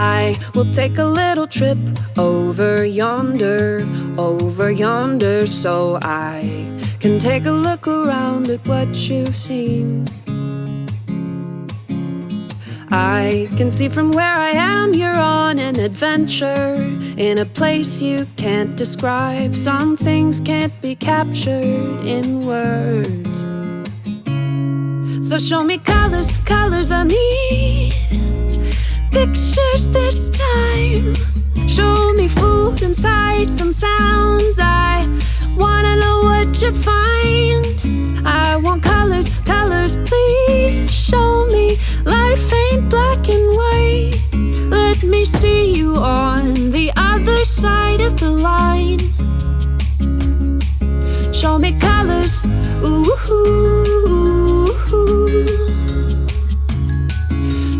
I will take a little trip over yonder, so I can take a look around at what you've seen. I can see from where I am you're on an adventure, in a place you can't describe. Some things can't be captured in words. So show me colors, colors I need, pictures this time. Show me food and sights and sounds. I wanna know what you find. I want colors, colors, please show me. Life ain't black and white. Let me see you on the other side of the line. Show me colors, ooh.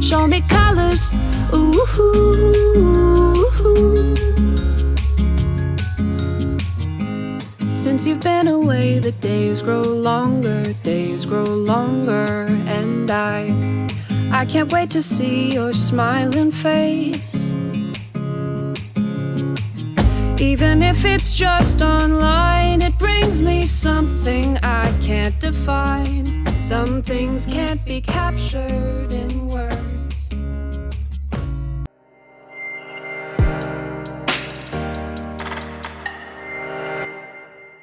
Show me colors, ooh. Since you've been away, the days grow longer, and I can't wait to see your smiling face. Even if it's just online, it brings me something I can't define. Some things can't be captured in